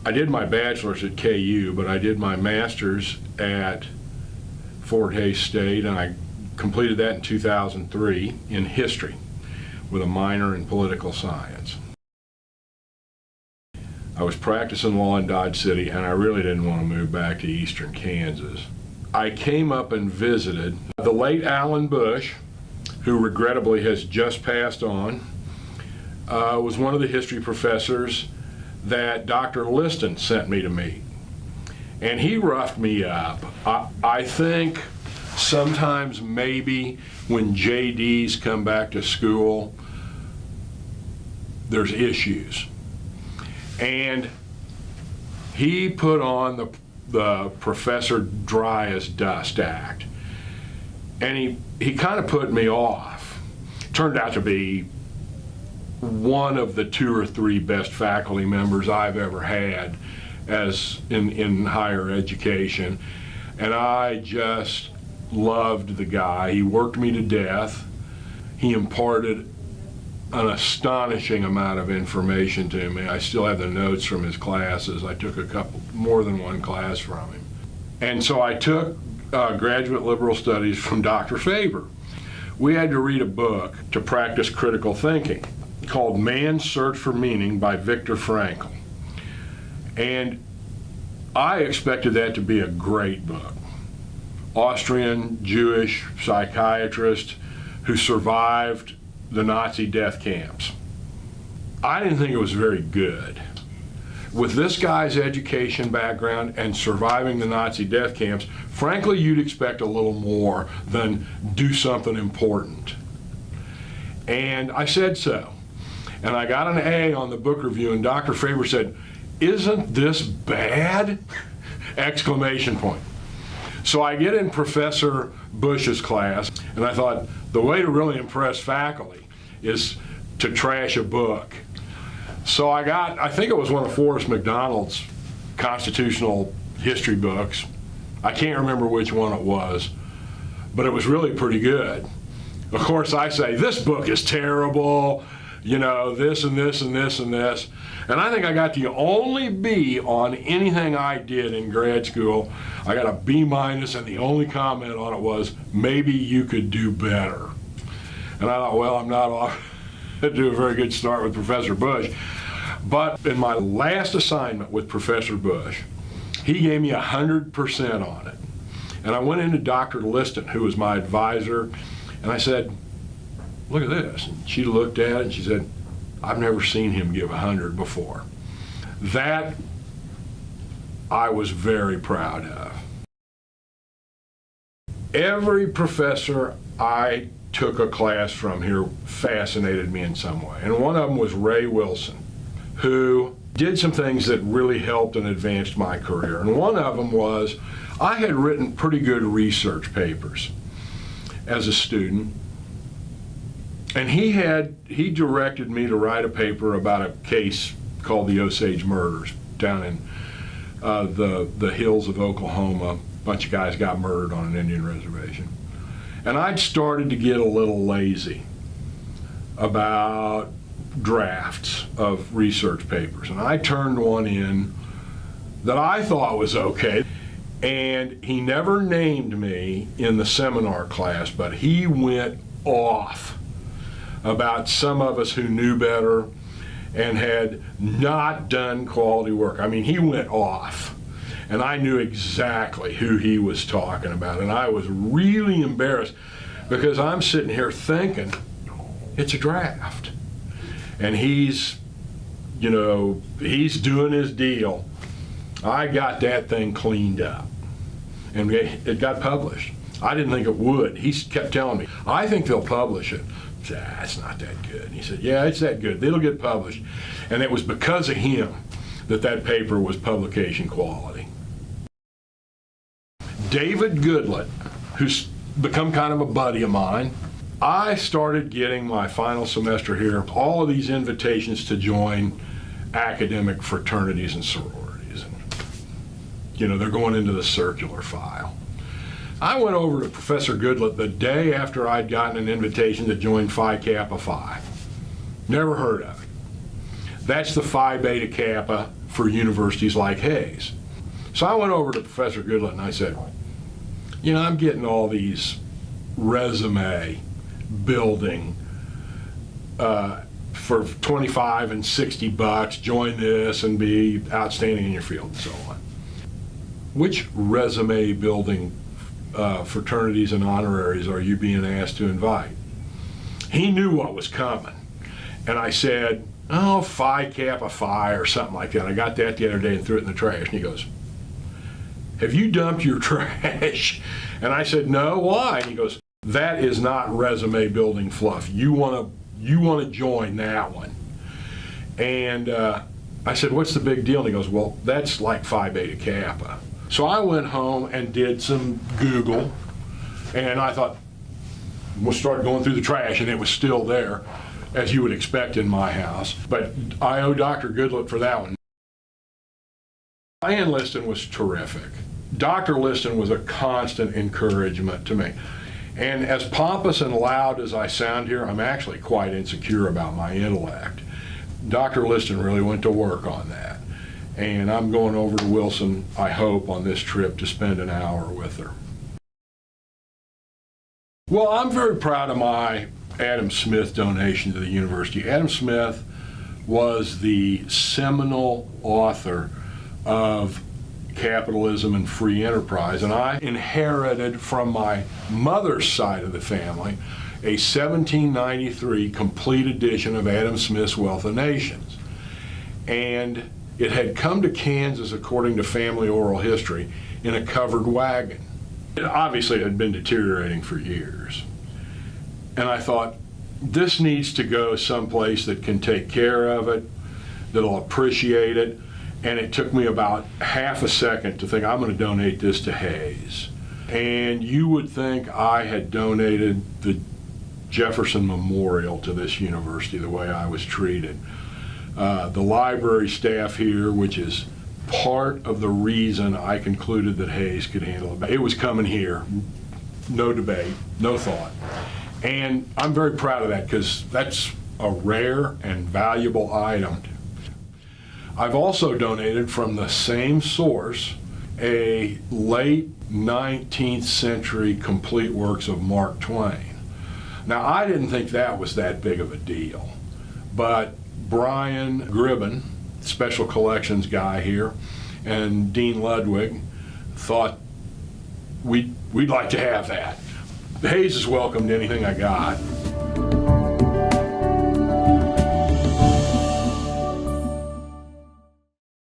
I did my bachelor's at KU, but I did my master's at Fort Hays State, and I completed that in 2003 in history with a minor in political science. I was practicing law in Dodge City, and I really didn't want to move back to eastern Kansas. I came up and visited the late Alan Bush, who regrettably has just passed on, was one of the history professors that Dr. Liston sent me to meet. And he roughed me up. I think sometimes maybe when JDs come back to school, there's issues. And he put on the Professor Dry as Dust Act. And he kind of put me off. Turned out to be one of the 2 or 3 best faculty members I've ever had as in higher education. And I just loved the guy. He worked me to death. He imparted an astonishing amount of information to me. I still have the notes from his classes. I took more than one class from him. And so I took graduate liberal studies from Dr. Faber. We had to read a book to practice critical thinking called Man's Search for Meaning by Viktor Frankl. And I expected that to be a great book. Austrian Jewish psychiatrist who survived the Nazi death camps. I didn't think it was very good. With this guy's education background and surviving the Nazi death camps, frankly, you'd expect a little more than do something important. And I said so. And I got an A on the book review, and Dr. Faber said, "Isn't this bad?" Exclamation point. So I get in Professor Bush's class, and I thought, the way to really impress faculty is to trash a book. So I think it was one of Forrest McDonald's constitutional history books. I can't remember which one it was, but it was really pretty good. Of course, I say, this book is terrible, you know, this and this and this and this. And I think I got the only B on anything I did in grad school. I got a B minus, and the only comment on it was, maybe you could do better. And I thought, well, I'm not off to do a very good start with Professor Bush. But in my last assignment with Professor Bush, he gave me 100% on it. And I went into Dr. Liston, who was my advisor, and I said, look at this. And she looked at it and she said, I've never seen him give 100 before. That I was very proud of. Every professor I took a class from here fascinated me in some way. And one of them was Ray Wilson, who did some things that really helped and advanced my career. And one of them was, I had written pretty good research papers as a student. And he directed me to write a paper about a case called the Osage murders down in the hills of Oklahoma. A bunch of guys got murdered on an Indian reservation. And I'd started to get a little lazy about drafts of research papers. And I turned one in that I thought was okay. And he never named me in the seminar class, but he went off about some of us who knew better and had not done quality work. I mean, he went off, and I knew exactly who he was talking about, and I was really embarrassed because I'm sitting here thinking, it's a draft. And he's doing his deal. I got that thing cleaned up, and it got published. I didn't think it would. He kept telling me, I think they'll publish it. I said, it's not that good. And he said, yeah, it's that good. It'll get published. And it was because of him that paper was publication quality. David Goodlett, who's become kind of a buddy of mine, I started getting my final semester here, all of these invitations to join academic fraternities and sororities. And, they're going into the circular file. I went over to Professor Goodlett the day after I'd gotten an invitation to join Phi Kappa Phi. Never heard of it. That's the Phi Beta Kappa for universities like Hayes. So I went over to Professor Goodlett and I said, you know, I'm getting all these resume building for 25 and 60 bucks, join this and be outstanding in your field and so on. Which resume building fraternities and honoraries are you being asked to invite? He knew what was coming. And I said, oh, Phi Kappa Phi or something like that. I got that the other day and threw it in the trash. And he goes, have you dumped your trash? And I said, no, why? And he goes, that is not resume building fluff. You want to join that one. And I said, what's the big deal? And he goes, well, that's like Phi Beta Kappa. So I went home and did some Google, and I thought, we'll start going through the trash, and it was still there, as you would expect in my house. But I owe Dr. Goodlett for that one. Ann Liston was terrific. Dr. Liston was a constant encouragement to me. And as pompous and loud as I sound here, I'm actually quite insecure about my intellect. Dr. Liston really went to work on that. And I'm going over to Wilson, I hope, on this trip to spend an hour with her. Well, I'm very proud of my Adam Smith donation to the university. Adam Smith was the seminal author of Capitalism and Free Enterprise, and I inherited from my mother's side of the family a 1793 complete edition of Adam Smith's Wealth of Nations. And it had come to Kansas, according to family oral history, in a covered wagon. It obviously had been deteriorating for years. And I thought, this needs to go someplace that can take care of it, that'll appreciate it. And it took me about half a second to think, I'm going to donate this to Hayes. And you would think I had donated the Jefferson Memorial to this university the way I was treated. The library staff here, which is part of the reason I concluded that Hayes could handle it. It was coming here, no debate, no thought. And I'm very proud of that because that's a rare and valuable item. I've also donated from the same source a late 19th century complete works of Mark Twain. Now, I didn't think that was that big of a deal, but Brian Gribben, special collections guy here, and Dean Ludwig thought we'd like to have that. Hayes is welcome to anything I got.